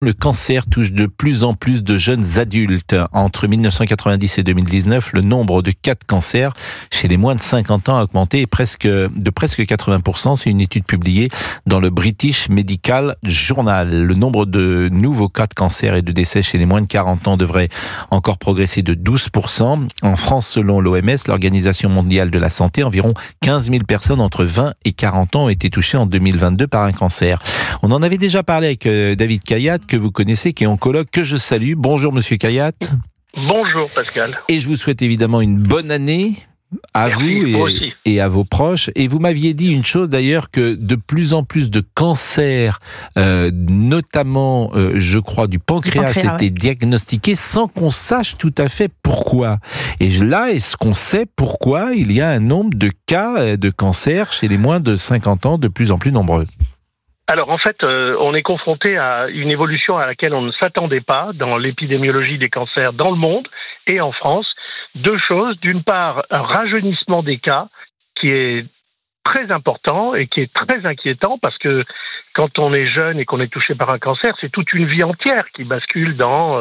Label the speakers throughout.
Speaker 1: Le cancer touche de plus en plus de jeunes adultes. Entre 1990 et 2019, le nombre de cas de cancer chez les moins de 50 ans a augmenté de presque 80%. C'est une étude publiée dans le British Medical Journal. Le nombre de nouveaux cas de cancer et de décès chez les moins de 40 ans devrait encore progresser de 12%. En France, selon l'OMS, l'Organisation mondiale de la santé, environ 15 000 personnes entre 20 et 40 ans ont été touchées en 2022 par un cancer. On en avait déjà parlé avec David Kayat, que vous connaissez, qui est oncologue, que je salue. Bonjour Monsieur Kayat.
Speaker 2: Bonjour Pascal.
Speaker 1: Et je vous souhaite évidemment une bonne année à
Speaker 2: Merci,
Speaker 1: vous et à vos proches. Et vous m'aviez dit une chose d'ailleurs, que de plus en plus de cancers, notamment je crois du pancréas, étaient diagnostiqués sans qu'on sache tout à fait pourquoi. Et là, est-ce qu'on sait pourquoi il y a un nombre de cas de cancer chez les moins de 50 ans de plus en plus nombreux?
Speaker 2: Alors en fait, on est confronté à une évolution à laquelle on ne s'attendait pas dans l'épidémiologie des cancers dans le monde et en France. Deux choses. D'une part, un rajeunissement des cas qui est très important et qui est très inquiétant, parce que quand on est jeune et qu'on est touché par un cancer, c'est toute une vie entière qui bascule dans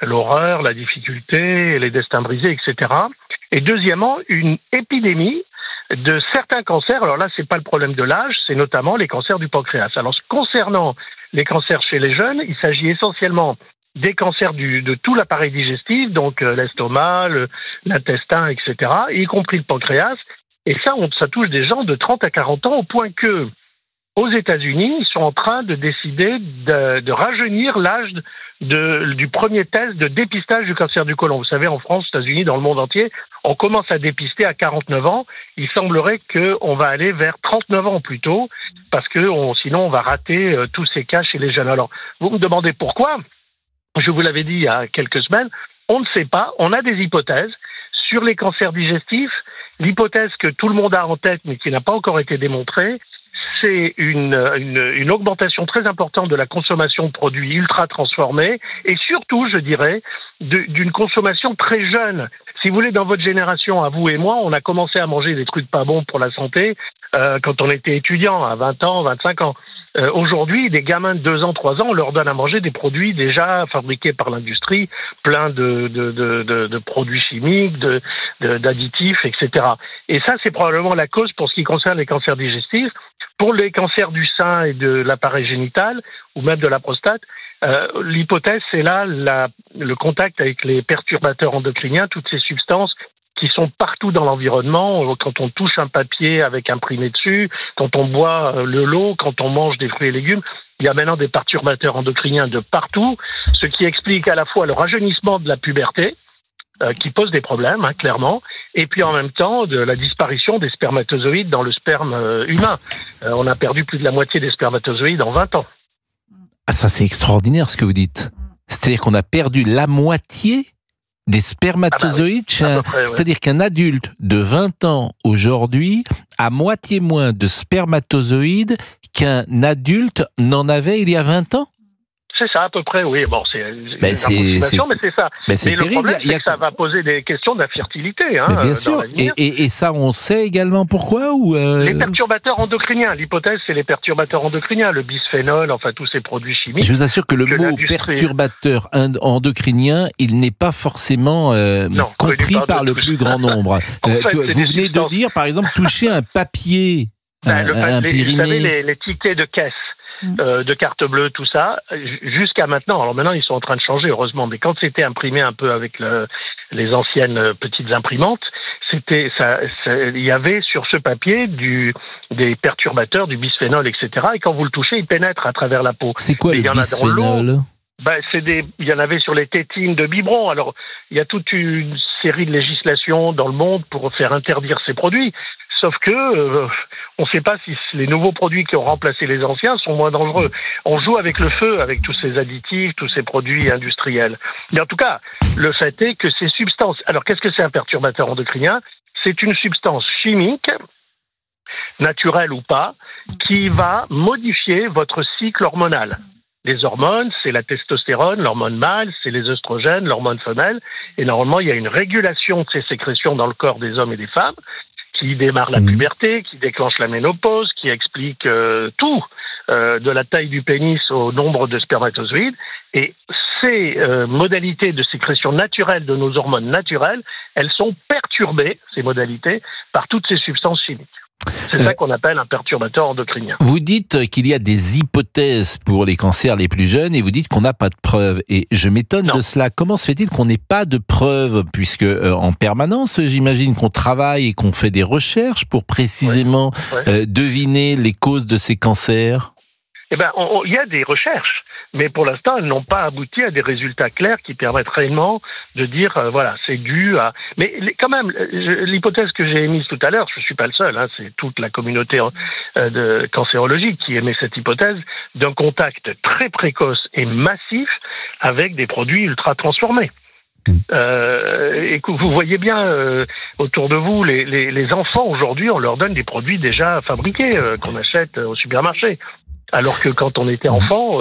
Speaker 2: l'horreur, la difficulté, les destins brisés, etc. Et deuxièmement, une épidémie de certains cancers. Alors là, c'est pas le problème de l'âge, c'est notamment les cancers du pancréas. Alors concernant les cancers chez les jeunes, il s'agit essentiellement des cancers de tout l'appareil digestif, donc l'estomac, l'intestin, etc., y compris le pancréas. Et ça touche des gens de 30 à 40 ans, au point que aux États-Unis, ils sont en train de décider de rajeunir l'âge du premier test de dépistage du cancer du côlon. Vous savez, en France, aux États-Unis, dans le monde entier, on commence à dépister à 49 ans. Il semblerait qu'on va aller vers 39 ans plutôt, parce que sinon on va rater tous ces cas chez les jeunes. Alors, vous me demandez pourquoi? Je vous l'avais dit il y a quelques semaines, on ne sait pas. On a des hypothèses sur les cancers digestifs. L'hypothèse que tout le monde a en tête, mais qui n'a pas encore été démontrée, c'est une augmentation très importante de la consommation de produits ultra transformés et surtout, je dirais, d'une consommation très jeune. Si vous voulez, dans votre génération, à vous et moi, on a commencé à manger des trucs pas bons pour la santé quand on était étudiant, à 20 ans, 25 ans. Aujourd'hui, des gamins de 2 ans, 3 ans, on leur donne à manger des produits déjà fabriqués par l'industrie, plein de produits chimiques, d'additifs, etc. Et ça, c'est probablement la cause pour ce qui concerne les cancers digestifs. Pour les cancers du sein et de l'appareil génital, ou même de la prostate, l'hypothèse, c'est là le contact avec les perturbateurs endocriniens, toutes ces substances qui sont partout dans l'environnement. Quand on touche un papier avec imprimé dessus, quand on boit le lot, quand on mange des fruits et légumes, il y a maintenant des perturbateurs endocriniens de partout, ce qui explique à la fois le rajeunissement de la puberté, qui pose des problèmes, clairement, et puis en même temps de la disparition des spermatozoïdes dans le sperme humain. On a perdu plus de la moitié des spermatozoïdes en 20 ans.
Speaker 1: Ah, ça c'est extraordinaire ce que vous dites. C'est-à-dire qu'on a perdu la moitié des spermatozoïdes, c'est-à-dire qu'un adulte de 20 ans aujourd'hui a moitié moins de spermatozoïdes qu'un adulte n'en avait il y a 20 20 ans.
Speaker 2: C'est ça, à peu près, oui. Bon, c'est une
Speaker 1: approximation,
Speaker 2: mais c'est ça.
Speaker 1: Mais c'est terrible.
Speaker 2: Le problème, c'est que ça va poser des questions d'infertilité.
Speaker 1: Bien sûr. Et ça, on sait également pourquoi
Speaker 2: Les perturbateurs endocriniens. L'hypothèse, c'est les perturbateurs endocriniens, le bisphénol, enfin tous ces produits chimiques.
Speaker 1: Je vous assure que le mot perturbateur endocrinien, il n'est pas forcément compris par le plus grand nombre. Vous venez de dire, par exemple, toucher un papier, un périmé.
Speaker 2: Vous savez, les tickets de caisse. De carte bleue, tout ça, jusqu'à maintenant. Alors maintenant, ils sont en train de changer, heureusement, mais quand c'était imprimé un peu avec les anciennes petites imprimantes, il y avait sur ce papier des perturbateurs, du bisphénol, etc. Et quand vous le touchez, il pénètre à travers la peau.
Speaker 1: C'est quoi le bisphénol?
Speaker 2: Il y en avait sur les tétines de biberon. Alors, il y a toute une série de législations dans le monde pour faire interdire ces produits. Sauf que on ne sait pas si les nouveaux produits qui ont remplacé les anciens sont moins dangereux. On joue avec le feu, avec tous ces additifs, tous ces produits industriels. Mais en tout cas, le fait est que ces substances... Alors, qu'est-ce que c'est un perturbateur endocrinien? C'est une substance chimique, naturelle ou pas, qui va modifier votre cycle hormonal. Les hormones, c'est la testostérone, l'hormone mâle, c'est les œstrogènes, l'hormone femelle. Et normalement, il y a une régulation de ces sécrétions dans le corps des hommes et des femmes qui démarre la puberté, qui déclenche la ménopause, qui explique tout. de la taille du pénis au nombre de spermatozoïdes. Et ces modalités de sécrétion naturelle de nos hormones naturelles, elles sont perturbées, ces modalités, par toutes ces substances chimiques. C'est ça qu'on appelle un perturbateur endocrinien.
Speaker 1: Vous dites qu'il y a des hypothèses pour les cancers les plus jeunes et vous dites qu'on n'a pas de preuves. Et je m'étonne de cela. Comment se fait-il qu'on n'ait pas de preuves, puisque en permanence, j'imagine qu'on travaille et qu'on fait des recherches pour précisément deviner les causes de ces cancers?
Speaker 2: Eh ben, il y a des recherches, mais pour l'instant, elles n'ont pas abouti à des résultats clairs qui permettent réellement de dire, voilà, c'est dû à... Mais quand même, l'hypothèse que j'ai émise tout à l'heure, je ne suis pas le seul, hein, c'est toute la communauté de cancérologie qui émet cette hypothèse d'un contact très précoce et massif avec des produits ultra transformés. Et que vous voyez bien autour de vous, les enfants aujourd'hui, on leur donne des produits déjà fabriqués qu'on achète au supermarché. Alors que quand on était enfant,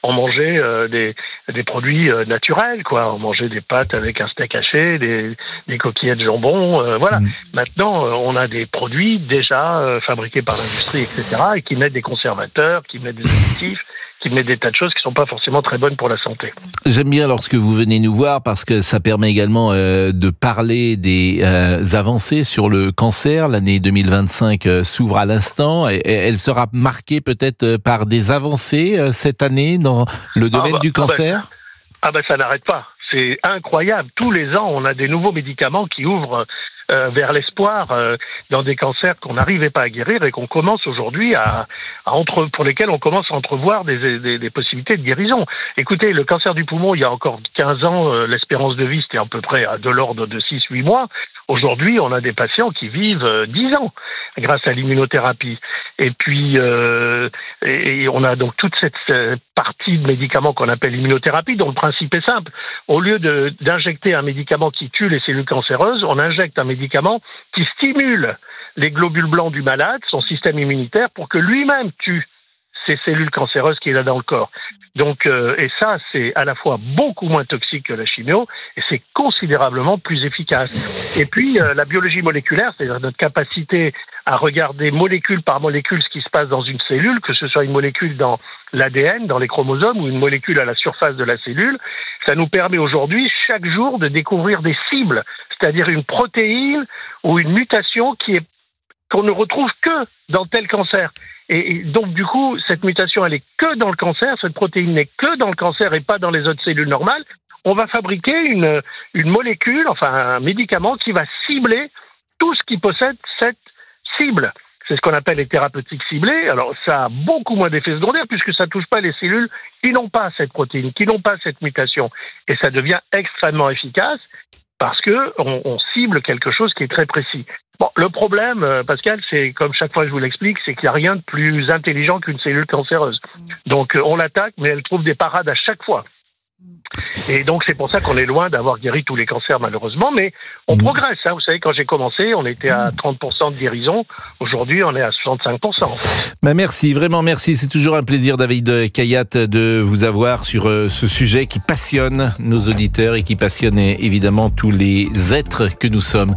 Speaker 2: on mangeait des produits naturels, quoi. On mangeait des pâtes avec un steak haché, des coquillettes de jambon, voilà. Maintenant, on a des produits déjà fabriqués par l'industrie, etc., et qui mettent des conservateurs, qui mettent des additifs, qui met des tas de choses qui ne sont pas forcément très bonnes pour la santé.
Speaker 1: J'aime bien lorsque vous venez nous voir parce que ça permet également de parler des avancées sur le cancer. L'année 2025 s'ouvre à l'instant et elle sera marquée peut-être par des avancées cette année dans le domaine du cancer.
Speaker 2: Ça n'arrête pas. C'est incroyable. Tous les ans, on a des nouveaux médicaments qui ouvrent vers l'espoir dans des cancers qu'on n'arrivait pas à guérir et qu'on commence aujourd'hui pour lesquels on commence à entrevoir des possibilités de guérison. Écoutez, le cancer du poumon, il y a encore 15 ans, l'espérance de vie était à peu près de l'ordre de 6-8 mois. Aujourd'hui, on a des patients qui vivent 10 ans grâce à l'immunothérapie. Et puis, et on a donc toute cette partie de médicaments qu'on appelle l'immunothérapie, dont le principe est simple. Au lieu d'injecter un médicament qui tue les cellules cancéreuses, on injecte un médicament qui stimule les globules blancs du malade, son système immunitaire, pour que lui-même tue ces cellules cancéreuses qu'il a dans le corps. Donc, et ça, c'est à la fois beaucoup moins toxique que la chimio, et c'est considérablement plus efficace. Et puis, la biologie moléculaire, c'est-à-dire notre capacité à regarder molécule par molécule ce qui se passe dans une cellule, que ce soit une molécule dans l'ADN, dans les chromosomes, ou une molécule à la surface de la cellule, ça nous permet aujourd'hui, chaque jour, de découvrir des cibles, c'est-à-dire une protéine ou une mutation qu'on ne retrouve que dans tel cancer. Et donc, du coup, cette mutation, elle est que dans le cancer, cette protéine n'est que dans le cancer et pas dans les autres cellules normales. On va fabriquer une molécule, enfin un médicament qui va cibler tout ce qui possède cette cible. C'est ce qu'on appelle les thérapeutiques ciblées. Alors, ça a beaucoup moins d'effets secondaires puisque ça ne touche pas les cellules qui n'ont pas cette protéine, qui n'ont pas cette mutation. Et ça devient extrêmement efficace parce que on cible quelque chose qui est très précis. Bon, le problème, Pascal, c'est, comme chaque fois je vous l'explique, c'est qu'il n'y a rien de plus intelligent qu'une cellule cancéreuse. Donc, on l'attaque, mais elle trouve des parades à chaque fois. Et donc, c'est pour ça qu'on est loin d'avoir guéri tous les cancers, malheureusement, mais on progresse. Hein. Vous savez, quand j'ai commencé, on était à 30% de guérison. Aujourd'hui, on est à 65%.
Speaker 1: Merci, vraiment merci. C'est toujours un plaisir, David Kayat, de vous avoir sur ce sujet qui passionne nos auditeurs et qui passionne évidemment tous les êtres que nous sommes.